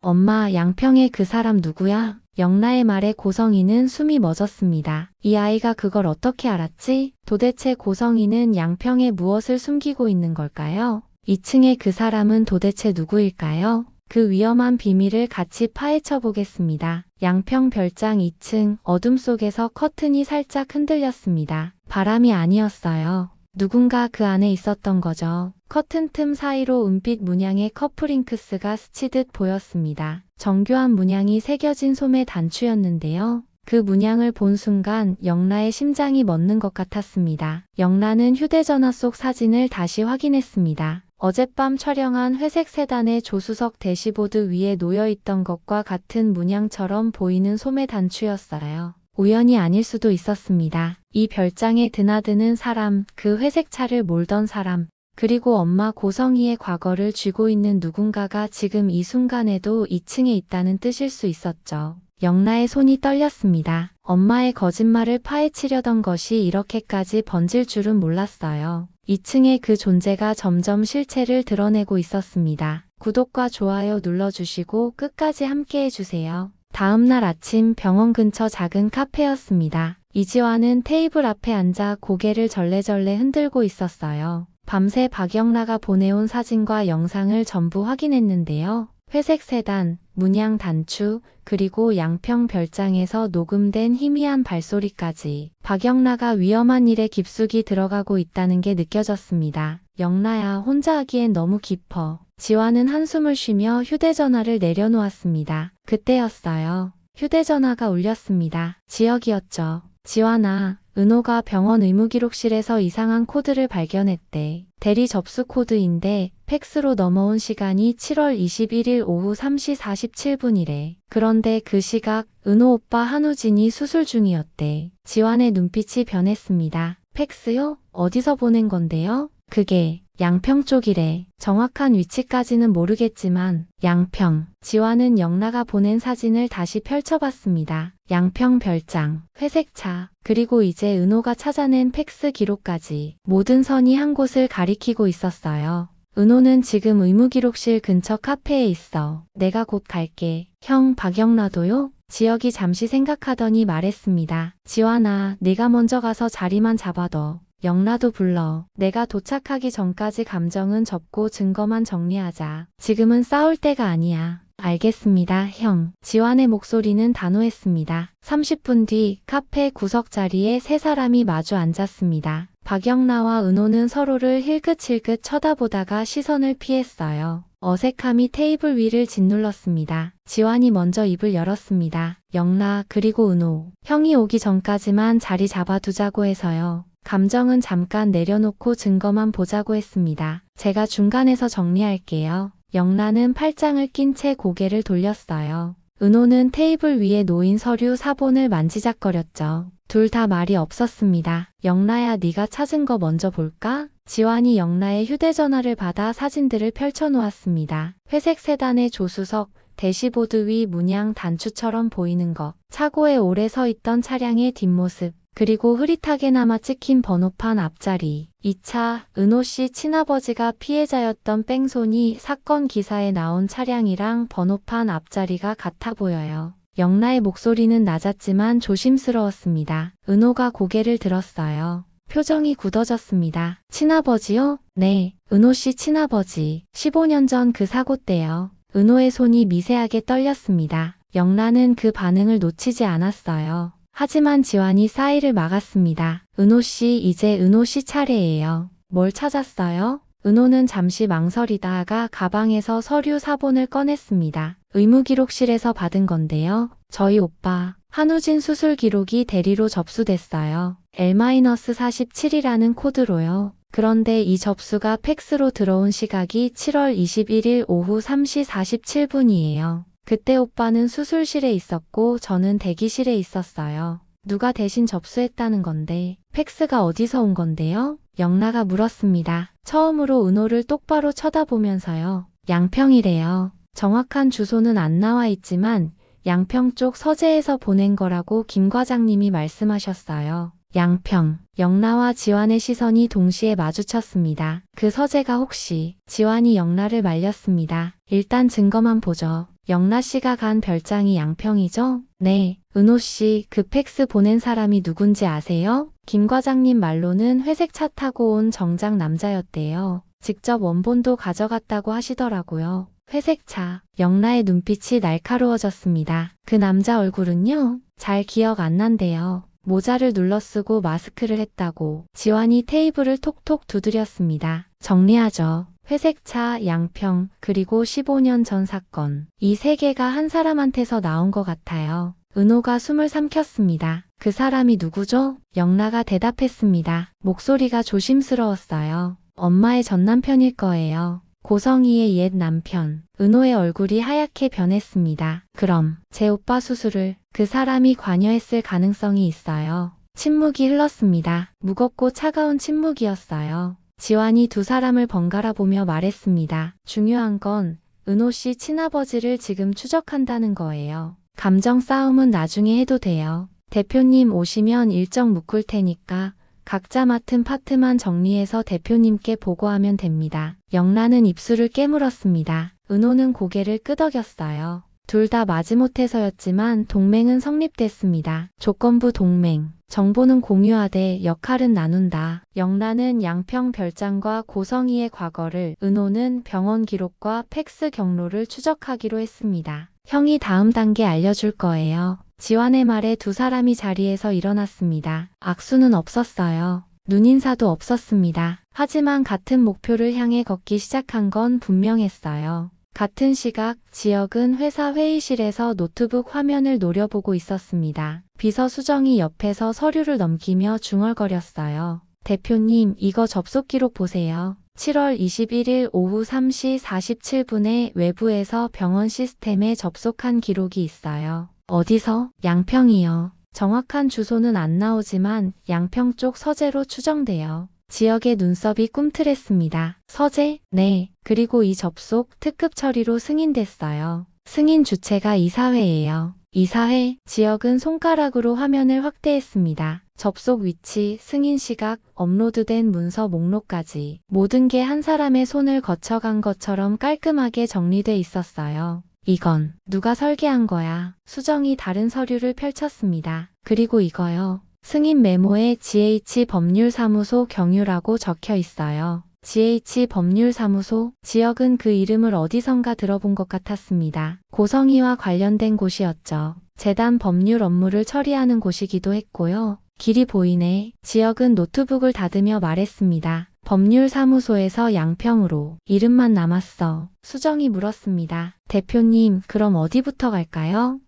엄마, 양평의 그 사람 누구야? 영라의 말에 고성이는 숨이 멎었습니다. 이 아이가 그걸 어떻게 알았지? 도대체 고성이는 양평에 무엇을 숨기고 있는 걸까요? 2층의 그 사람은 도대체 누구일까요? 그 위험한 비밀을 같이 파헤쳐 보겠습니다. 양평 별장 2층 어둠 속에서 커튼이 살짝 흔들렸습니다. 바람이 아니었어요. 누군가 그 안에 있었던 거죠. 커튼 틈 사이로 은빛 문양의 커플링크스가 스치듯 보였습니다. 정교한 문양이 새겨진 소매 단추였는데요. 그 문양을 본 순간 영라의 심장이 멎는 것 같았습니다. 영라는 휴대전화 속 사진을 다시 확인했습니다. 어젯밤 촬영한 회색 세단의 조수석 대시보드 위에 놓여있던 것과 같은 문양처럼 보이는 소매 단추였어요. 우연이 아닐 수도 있었습니다. 이 별장에 드나드는 사람, 그 회색 차를 몰던 사람, 그리고 엄마 고성이의 과거를 쥐고 있는 누군가가 지금 이 순간에도 2층에 있다는 뜻일 수 있었죠. 영라의 손이 떨렸습니다. 엄마의 거짓말을 파헤치려던 것이 이렇게까지 번질 줄은 몰랐어요. 2층의 그 존재가 점점 실체를 드러내고 있었습니다. 구독과 좋아요 눌러주시고 끝까지 함께 해주세요. 다음날 아침 병원 근처 작은 카페였습니다. 이지화는 테이블 앞에 앉아 고개를 절레절레 흔들고 있었어요. 밤새 박영라가 보내온 사진과 영상을 전부 확인했는데요. 회색 세단, 문양 단추, 그리고 양평 별장에서 녹음된 희미한 발소리까지 박영라가 위험한 일에 깊숙이 들어가고 있다는 게 느껴졌습니다. 영라야, 혼자 하기엔 너무 깊어. 지화는 한숨을 쉬며 휴대전화를 내려놓았습니다. 그때였어요. 휴대전화가 울렸습니다. 지혁이었죠. 지화나, 은호가 병원 의무기록실에서 이상한 코드를 발견했대. 대리 접수 코드인데 팩스로 넘어온 시간이 7월 21일 오후 3시 47분이래. 그런데 그 시각 은호 오빠 한우진이 수술 중이었대. 지환의 눈빛이 변했습니다. 팩스요? 어디서 보낸 건데요? 그게 양평 쪽이래. 정확한 위치까지는 모르겠지만 양평. 지화는 영라가 보낸 사진을 다시 펼쳐봤습니다. 양평 별장, 회색 차, 그리고 이제 은호가 찾아낸 팩스 기록까지 모든 선이 한 곳을 가리키고 있었어요. 은호는 지금 의무기록실 근처 카페에 있어. 내가 곧 갈게. 형, 박영라도요? 지혁이 잠시 생각하더니 말했습니다. 지환아, 네가 먼저 가서 자리만 잡아둬. 영라도 불러. 내가 도착하기 전까지 감정은 접고 증거만 정리하자. 지금은 싸울 때가 아니야. 알겠습니다, 형. 지환의 목소리는 단호했습니다. 30분 뒤 카페 구석 자리에 세 사람이 마주 앉았습니다. 박영라와 은호는 서로를 힐끗힐끗 쳐다보다가 시선을 피했어요. 어색함이 테이블 위를 짓눌렀습니다. 지환이 먼저 입을 열었습니다. 영라, 그리고 은호. 형이 오기 전까지만 자리 잡아두자고 해서요. 감정은 잠깐 내려놓고 증거만 보자고 했습니다. 제가 중간에서 정리할게요. 영라는 팔짱을 낀 채 고개를 돌렸어요. 은호는 테이블 위에 놓인 서류 사본을 만지작거렸죠. 둘 다 말이 없었습니다. 영라야, 네가 찾은 거 먼저 볼까? 지환이 영라의 휴대전화를 받아 사진들을 펼쳐놓았습니다. 회색 세단의 조수석, 대시보드 위 문양 단추처럼 보이는 것, 차고에 오래 서 있던 차량의 뒷모습, 그리고 흐릿하게나마 찍힌 번호판 앞자리. 이 차, 은호 씨 친아버지가 피해자였던 뺑소니 사건 기사에 나온 차량이랑 번호판 앞자리가 같아 보여요. 영라의 목소리는 낮았지만 조심스러웠습니다. 은호가 고개를 들었어요. 표정이 굳어졌습니다. 친아버지요? 네, 은호 씨 친아버지. 15년 전 그 사고 때요. 은호의 손이 미세하게 떨렸습니다. 영라는 그 반응을 놓치지 않았어요. 하지만 지환이 사이를 막았습니다. 은호 씨, 이제 은호 씨 차례예요. 뭘 찾았어요? 은호는 잠시 망설이다가 가방에서 서류 사본을 꺼냈습니다. 의무기록실에서 받은 건데요. 저희 오빠, 한우진 수술 기록이 대리로 접수됐어요. L-47이라는 코드로요. 그런데 이 접수가 팩스로 들어온 시각이 7월 21일 오후 3시 47분이에요. 그때 오빠는 수술실에 있었고 저는 대기실에 있었어요. 누가 대신 접수했다는 건데 팩스가 어디서 온 건데요? 영라가 물었습니다. 처음으로 은호를 똑바로 쳐다보면서요. 양평이래요. 정확한 주소는 안 나와 있지만 양평 쪽 서재에서 보낸 거라고 김 과장님이 말씀하셨어요. 양평. 영라와 지환의 시선이 동시에 마주쳤습니다. 그 서재가 혹시 지환이 영라를 말렸습니다. 일단 증거만 보죠. 영라 씨가 간 별장이 양평이죠? 네. 은호 씨, 그 팩스 보낸 사람이 누군지 아세요? 김 과장님 말로는 회색 차 타고 온 정장 남자였대요. 직접 원본도 가져갔다고 하시더라고요. 회색 차. 영라의 눈빛이 날카로워졌습니다. 그 남자 얼굴은요? 잘 기억 안 난대요. 모자를 눌러쓰고 마스크를 했다고. 지환이 테이블을 톡톡 두드렸습니다. 정리하죠. 회색 차, 양평, 그리고 15년 전 사건. 이 세 개가 한 사람한테서 나온 것 같아요. 은호가 숨을 삼켰습니다. 그 사람이 누구죠? 영라가 대답했습니다. 목소리가 조심스러웠어요. 엄마의 전 남편일 거예요. 고성희의 옛 남편. 은호의 얼굴이 하얗게 변했습니다. 그럼 제 오빠 수술을 그 사람이 관여했을 가능성이 있어요. 침묵이 흘렀습니다. 무겁고 차가운 침묵이었어요. 지환이 두 사람을 번갈아 보며 말했습니다. 중요한 건 은호 씨 친아버지를 지금 추적한다는 거예요. 감정 싸움은 나중에 해도 돼요. 대표님 오시면 일정 묶을 테니까 각자 맡은 파트만 정리해서 대표님께 보고하면 됩니다. 영라는 입술을 깨물었습니다. 은호는 고개를 끄덕였어요. 둘 다 마지못해서였지만 동맹은 성립됐습니다. 조건부 동맹. 정보는 공유하되 역할은 나눈다. 영라는 양평 별장과 고성희의 과거를, 은호는 병원 기록과 팩스 경로를 추적하기로 했습니다. 형이 다음 단계 알려줄 거예요. 지환의 말에 두 사람이 자리에서 일어났습니다. 악수는 없었어요. 눈인사도 없었습니다. 하지만 같은 목표를 향해 걷기 시작한 건 분명했어요. 같은 시각, 지혁은 회사 회의실에서 노트북 화면을 노려보고 있었습니다. 비서 수정이 옆에서 서류를 넘기며 중얼거렸어요. 대표님, 이거 접속 기록 보세요. 7월 21일 오후 3시 47분에 외부에서 병원 시스템에 접속한 기록이 있어요. 어디서? 양평이요. 정확한 주소는 안 나오지만 양평 쪽 서재로 추정돼요. 지역의 눈썹이 꿈틀했습니다. 서재? 네. 그리고 이 접속 특급 처리로 승인됐어요. 승인 주체가 이사회예요. 이사회? 지역은 손가락으로 화면을 확대했습니다. 접속 위치, 승인 시각, 업로드된 문서 목록까지 모든 게 한 사람의 손을 거쳐간 것처럼 깔끔하게 정리돼 있었어요. 이건 누가 설계한 거야? 수정이 다른 서류를 펼쳤습니다. 그리고 이거요. 승인 메모에 GH 법률사무소 경유라고 적혀 있어요. GH 법률사무소, 지역은 그 이름을 어디선가 들어본 것 같았습니다. 고성희와 관련된 곳이었죠. 재단 법률 업무를 처리하는 곳이기도 했고요. 길이 보이네. 지역은 노트북을 닫으며 말했습니다. 법률사무소에서 양평으로 이름만 남았어. 수정이 물었습니다. 대표님, 그럼 어디부터 갈까요?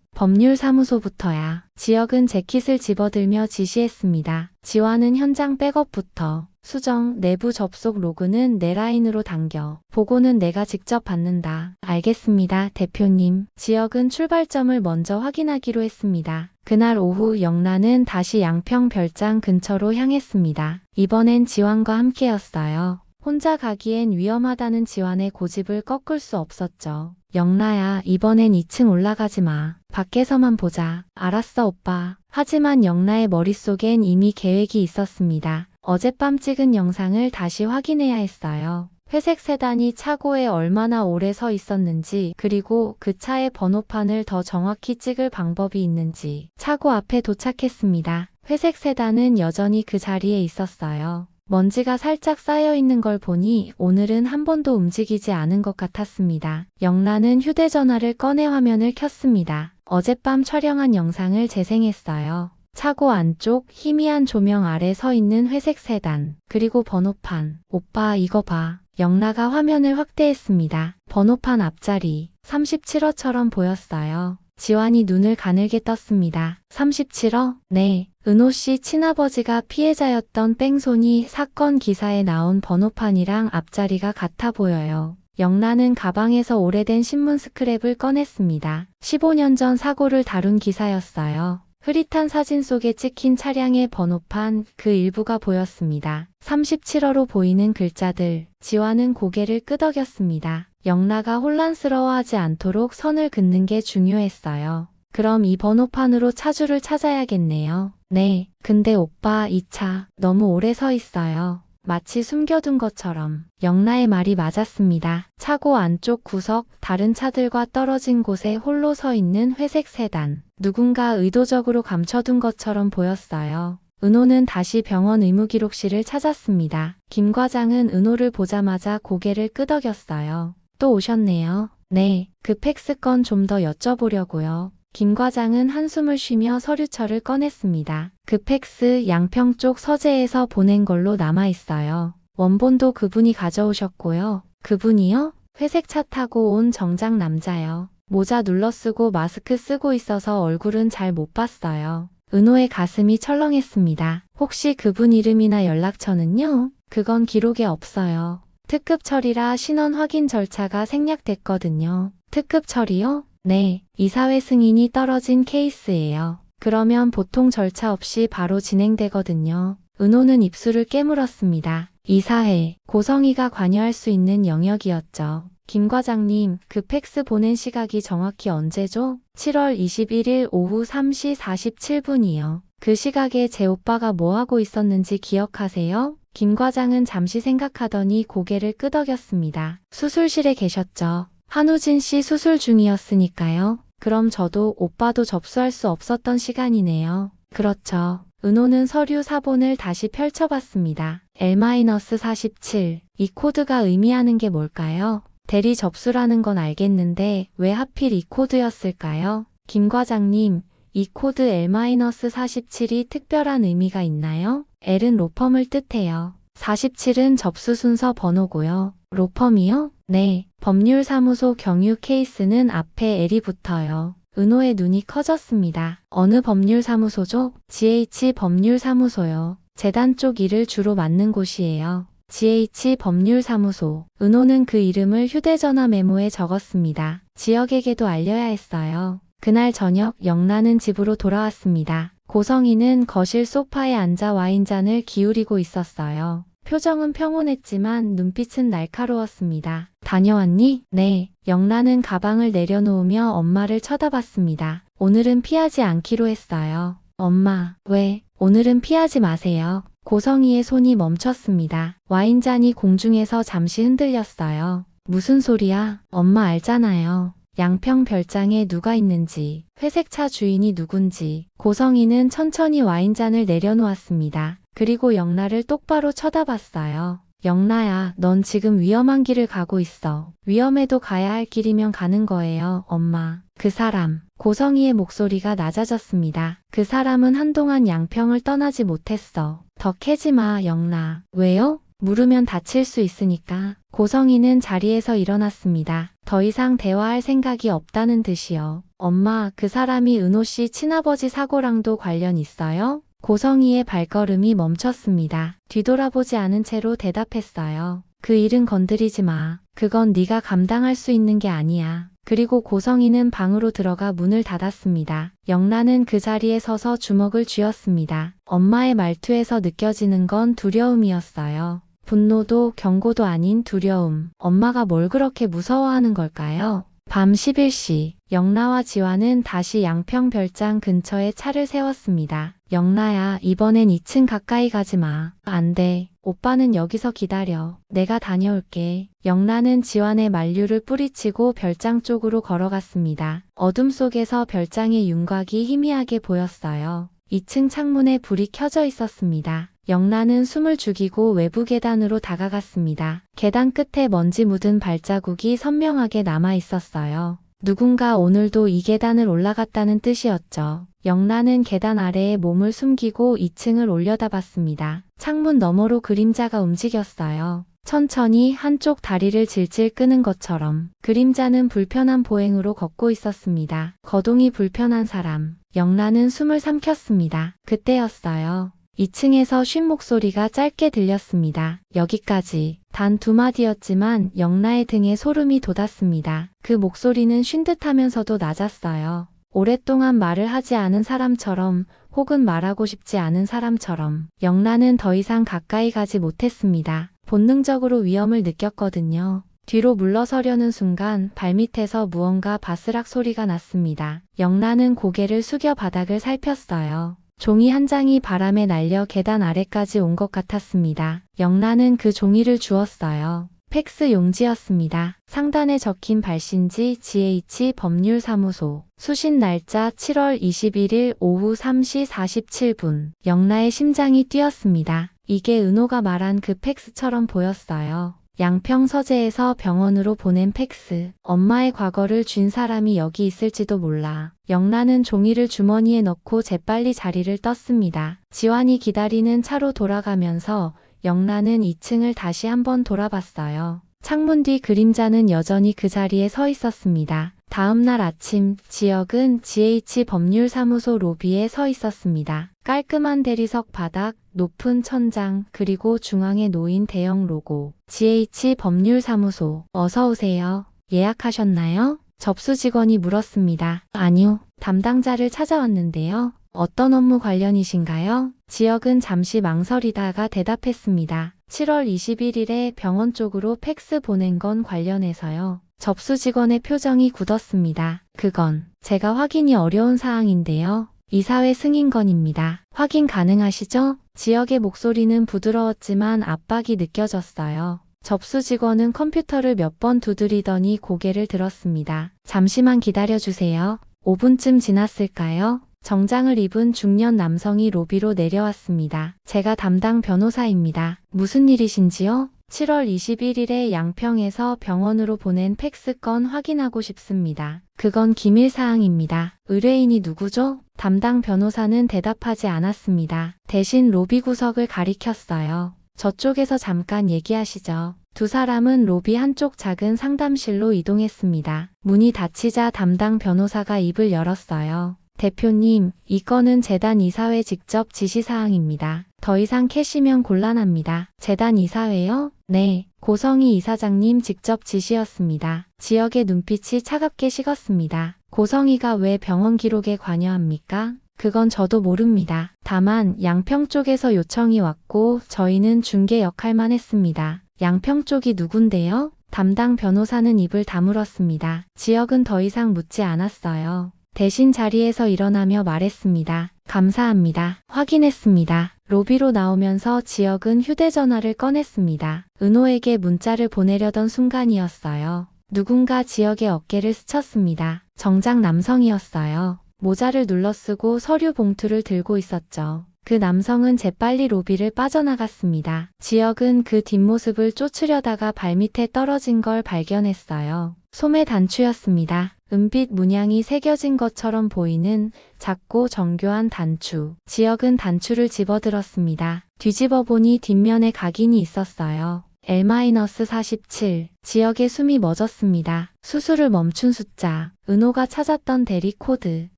법률사무소부터야. 지역은 재킷을 집어들며 지시했습니다. 지환은 현장 백업부터. 수정, 내부 접속 로그는 내 라인으로 당겨. 보고는 내가 직접 받는다. 알겠습니다, 대표님. 지역은 출발점을 먼저 확인하기로 했습니다. 그날 오후 영라는 다시 양평 별장 근처로 향했습니다. 이번엔 지환과 함께였어요. 혼자 가기엔 위험하다는 지환의 고집을 꺾을 수 없었죠. 영라야, 이번엔 2층 올라가지 마. 밖에서만 보자. 알았어, 오빠. 하지만 영라의 머릿속엔 이미 계획이 있었습니다. 어젯밤 찍은 영상을 다시 확인해야 했어요. 회색 세단이 차고에 얼마나 오래 서 있었는지, 그리고 그 차의 번호판을 더 정확히 찍을 방법이 있는지. 차고 앞에 도착했습니다. 회색 세단은 여전히 그 자리에 있었어요. 먼지가 살짝 쌓여 있는 걸 보니 오늘은 한 번도 움직이지 않은 것 같았습니다. 영라는 휴대전화를 꺼내 화면을 켰습니다. 어젯밤 촬영한 영상을 재생했어요. 차고 안쪽 희미한 조명 아래 서 있는 회색 세단, 그리고 번호판. 오빠, 이거 봐. 영라가 화면을 확대했습니다. 번호판 앞자리 37호처럼 보였어요. 지환이 눈을 가늘게 떴습니다. 37호? 네. 은호 씨 친아버지가 피해자였던 뺑소니 사건 기사에 나온 번호판이랑 앞자리가 같아 보여요. 영라는 가방에서 오래된 신문 스크랩을 꺼냈습니다. 15년 전 사고를 다룬 기사였어요. 흐릿한 사진 속에 찍힌 차량의 번호판, 그 일부가 보였습니다. 37호로 보이는 글자들. 지환은 고개를 끄덕였습니다. 영라가 혼란스러워하지 않도록 선을 긋는 게 중요했어요. 그럼 이 번호판으로 차주를 찾아야겠네요. 네. 근데 오빠, 이 차 너무 오래 서 있어요. 마치 숨겨둔 것처럼. 영라의 말이 맞았습니다. 차고 안쪽 구석, 다른 차들과 떨어진 곳에 홀로 서 있는 회색 세단. 누군가 의도적으로 감춰둔 것처럼 보였어요. 은호는 다시 병원 의무기록실을 찾았습니다. 김 과장은 은호를 보자마자 고개를 끄덕였어요. 또 오셨네요. 네, 그 팩스 건 좀 더 여쭤보려고요. 김 과장은 한숨을 쉬며 서류철을 꺼냈습니다. 그 팩스 양평 쪽 서재에서 보낸 걸로 남아있어요. 원본도 그분이 가져오셨고요. 그분이요? 회색 차 타고 온 정장 남자요. 모자 눌러쓰고 마스크 쓰고 있어서 얼굴은 잘 못 봤어요. 은호의 가슴이 철렁했습니다. 혹시 그분 이름이나 연락처는요? 그건 기록에 없어요. 특급 처리라 신원 확인 절차가 생략됐거든요. 특급 처리요? 네, 이사회 승인이 떨어진 케이스예요. 그러면 보통 절차 없이 바로 진행되거든요. 은호는 입술을 깨물었습니다. 이사회, 고성이가 관여할 수 있는 영역이었죠. 김 과장님, 그 팩스 보낸 시각이 정확히 언제죠? 7월 21일 오후 3시 47분이요. 그 시각에 제 오빠가 뭐하고 있었는지 기억하세요? 김 과장은 잠시 생각하더니 고개를 끄덕였습니다. 수술실에 계셨죠. 한우진 씨 수술 중이었으니까요. 그럼 저도 오빠도 접수할 수 없었던 시간이네요. 그렇죠. 은호는 서류 사본을 다시 펼쳐봤습니다. L-47. 이 코드가 의미하는 게 뭘까요? 대리 접수라는 건 알겠는데 왜 하필 이 코드였을까요? 김 과장님, 이 코드 L-47이 특별한 의미가 있나요? L은 로펌을 뜻해요. 47은 접수 순서 번호고요. 로펌이요? 네. 법률사무소 경유 케이스는 앞에 L이 붙어요. 은호의 눈이 커졌습니다. 어느 법률사무소죠? GH 법률사무소요. 재단 쪽 일을 주로 맡는 곳이에요. GH 법률사무소. 은호는 그 이름을 휴대전화 메모에 적었습니다. 지역에게도 알려야 했어요. 그날 저녁 영란은 집으로 돌아왔습니다. 고성이는 거실 소파에 앉아 와인잔을 기울이고 있었어요. 표정은 평온했지만 눈빛은 날카로웠습니다. 다녀왔니? 네. 영란은 가방을 내려놓으며 엄마를 쳐다봤습니다. 오늘은 피하지 않기로 했어요. 엄마, 왜? 오늘은 피하지 마세요. 고성이의 손이 멈췄습니다. 와인잔이 공중에서 잠시 흔들렸어요. 무슨 소리야? 엄마 알잖아요. 양평 별장에 누가 있는지, 회색 차 주인이 누군지. 고성이는 천천히 와인잔을 내려놓았습니다. 그리고 영라를 똑바로 쳐다봤어요. 영라야, 넌 지금 위험한 길을 가고 있어. 위험해도 가야 할 길이면 가는 거예요, 엄마. 그 사람. 고성이의 목소리가 낮아졌습니다. 그 사람은 한동안 양평을 떠나지 못했어. 더 캐지 마, 영라. 왜요? 물으면 다칠 수 있으니까. 고성이는 자리에서 일어났습니다. 더 이상 대화할 생각이 없다는 듯이요. 엄마, 그 사람이 은호 씨 친아버지 사고랑도 관련 있어요? 고성이의 발걸음이 멈췄습니다. 뒤돌아보지 않은 채로 대답했어요. 그 일은 건드리지 마. 그건 네가 감당할 수 있는 게 아니야. 그리고 고성이는 방으로 들어가 문을 닫았습니다. 영란은 그 자리에 서서 주먹을 쥐었습니다. 엄마의 말투에서 느껴지는 건 두려움이었어요. 분노도 경고도 아닌 두려움. 엄마가 뭘 그렇게 무서워하는 걸까요? 밤 11시, 영라와 지화는 다시 양평 별장 근처에 차를 세웠습니다. 영라야, 이번엔 2층 가까이 가지 마. 안 돼. 오빠는 여기서 기다려. 내가 다녀올게. 영라는 지환의 만류를 뿌리치고 별장 쪽으로 걸어갔습니다. 어둠 속에서 별장의 윤곽이 희미하게 보였어요. 2층 창문에 불이 켜져 있었습니다. 영란은 숨을 죽이고 외부 계단으로 다가갔습니다. 계단 끝에 먼지 묻은 발자국이 선명하게 남아 있었어요. 누군가 오늘도 이 계단을 올라갔다는 뜻이었죠. 영란은 계단 아래에 몸을 숨기고 2층을 올려다봤습니다. 창문 너머로 그림자가 움직였어요. 천천히 한쪽 다리를 질질 끄는 것처럼. 그림자는 불편한 보행으로 걷고 있었습니다. 거동이 불편한 사람. 영란은 숨을 삼켰습니다. 그때였어요. 2층에서 쉰 목소리가 짧게 들렸습니다. 여기까지. 단 2마디였지만 영라의 등에 소름이 돋았습니다. 그 목소리는 쉰 듯하면서도 낮았어요. 오랫동안 말을 하지 않은 사람처럼, 혹은 말하고 싶지 않은 사람처럼. 영라는 더 이상 가까이 가지 못했습니다. 본능적으로 위험을 느꼈거든요. 뒤로 물러서려는 순간 발밑에서 무언가 바스락 소리가 났습니다. 영라는 고개를 숙여 바닥을 살폈어요. 종이 한 장이 바람에 날려 계단 아래까지 온 것 같았습니다. 영란은 그 종이를 주었어요. 팩스 용지였습니다. 상단에 적힌 발신지 GH 법률사무소. 수신 날짜 7월 21일 오후 3시 47분. 영란의 심장이 뛰었습니다. 이게 은호가 말한 그 팩스처럼 보였어요. 양평 서재에서 병원으로 보낸 팩스. 엄마의 과거를 쥔 사람이 여기 있을지도 몰라. 영란은 종이를 주머니에 넣고 재빨리 자리를 떴습니다. 지환이 기다리는 차로 돌아가면서 영란은 2층을 다시 한번 돌아봤어요. 창문 뒤 그림자는 여전히 그 자리에 서 있었습니다. 다음 날 아침, 지혁은 GH 법률사무소 로비에 서 있었습니다. 깔끔한 대리석 바닥, 높은 천장, 그리고 중앙에 놓인 대형 로고. GH 법률사무소, 어서 오세요. 예약하셨나요? 접수 직원이 물었습니다. 아니요, 담당자를 찾아왔는데요. 어떤 업무 관련이신가요? 지혁은 잠시 망설이다가 대답했습니다. 7월 21일에 병원 쪽으로 팩스 보낸 건 관련해서요. 접수 직원의 표정이 굳었습니다. 그건 제가 확인이 어려운 사항인데요. 이사회 승인 건입니다. 확인 가능하시죠? 지혁의 목소리는 부드러웠지만 압박이 느껴졌어요. 접수 직원은 컴퓨터를 몇 번 두드리더니 고개를 들었습니다. 잠시만 기다려주세요. 5분쯤 지났을까요? 정장을 입은 중년 남성이 로비로 내려왔습니다. 제가 담당 변호사입니다. 무슨 일이신지요? 7월 21일에 양평에서 병원으로 보낸 팩스 건 확인하고 싶습니다. 그건 기밀사항입니다. 의뢰인이 누구죠? 담당 변호사는 대답하지 않았습니다. 대신 로비 구석을 가리켰어요. 저쪽에서 잠깐 얘기하시죠. 두 사람은 로비 한쪽 작은 상담실로 이동했습니다. 문이 닫히자 담당 변호사가 입을 열었어요. 대표님, 이 건은 재단 이사회 직접 지시사항입니다. 더 이상 캐시면 곤란합니다. 재단 이사회요? 네, 고성희 이사장님 직접 지시였습니다. 지역의 눈빛이 차갑게 식었습니다. 고성희가 왜 병원 기록에 관여합니까? 그건 저도 모릅니다. 다만 양평 쪽에서 요청이 왔고 저희는 중개 역할만 했습니다. 양평 쪽이 누군데요? 담당 변호사는 입을 다물었습니다. 지역은 더 이상 묻지 않았어요. 대신 자리에서 일어나며 말했습니다. 감사합니다. 확인했습니다. 로비로 나오면서 지역은 휴대전화를 꺼냈습니다. 은호에게 문자를 보내려던 순간이었어요. 누군가 지역의 어깨를 스쳤습니다. 정장 남성이었어요. 모자를 눌러쓰고 서류 봉투를 들고 있었죠. 그 남성은 재빨리 로비를 빠져나갔습니다. 지역은 그 뒷모습을 쫓으려다가 발밑에 떨어진 걸 발견했어요. 소매 단추였습니다. 은빛 문양이 새겨진 것처럼 보이는 작고 정교한 단추. 지역은 단추를 집어들었습니다. 뒤집어 보니 뒷면에 각인이 있었어요. L-47. 지역의 숨이 멎었습니다. 수술을 멈춘 숫자. 은호가 찾았던 대리 코드.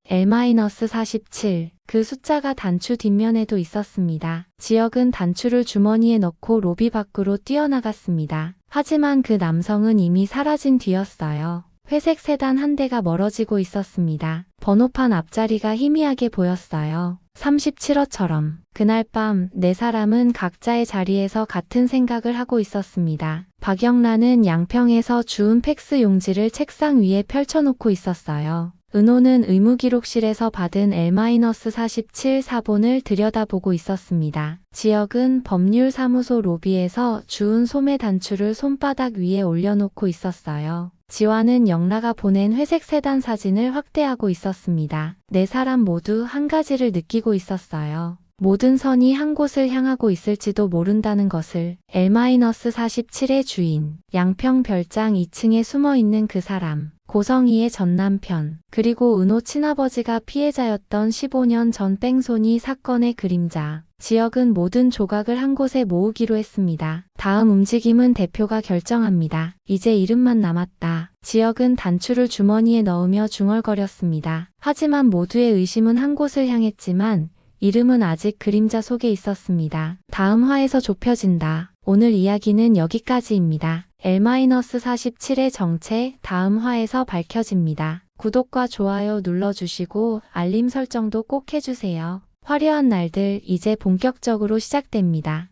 L-47. 그 숫자가 단추 뒷면에도 있었습니다. 지역은 단추를 주머니에 넣고 로비 밖으로 뛰어나갔습니다. 하지만 그 남성은 이미 사라진 뒤였어요. 회색 세단 한 대가 멀어지고 있었습니다. 번호판 앞자리가 희미하게 보였어요. 37호처럼. 그날 밤 네 사람은 각자의 자리에서 같은 생각을 하고 있었습니다. 박영란은 양평에서 주운 팩스 용지를 책상 위에 펼쳐놓고 있었어요. 은호는 의무기록실에서 받은 L-47 사본을 들여다보고 있었습니다. 지역은 법률사무소 로비에서 주운 소매 단추를 손바닥 위에 올려놓고 있었어요. 지환은 영라가 보낸 회색 세단 사진을 확대하고 있었습니다. 네 사람 모두 한 가지를 느끼고 있었어요. 모든 선이 한 곳을 향하고 있을지도 모른다는 것을. L-47의 주인, 양평 별장 2층에 숨어있는 그 사람, 고성희의 전남편, 그리고 은호 친아버지가 피해자였던 15년 전 뺑소니 사건의 그림자. 지역은 모든 조각을 한 곳에 모으기로 했습니다. 다음 움직임은 대표가 결정합니다. 이제 이름만 남았다. 지역은 단추를 주머니에 넣으며 중얼거렸습니다. 하지만 모두의 의심은 한 곳을 향했지만 이름은 아직 그림자 속에 있었습니다. 다음 화에서 좁혀진다. 오늘 이야기는 여기까지입니다. L-47의 정체 다음 화에서 밝혀집니다. 구독과 좋아요 눌러주시고 알림 설정도 꼭 해주세요. 화려한 날들 이제 본격적으로 시작됩니다.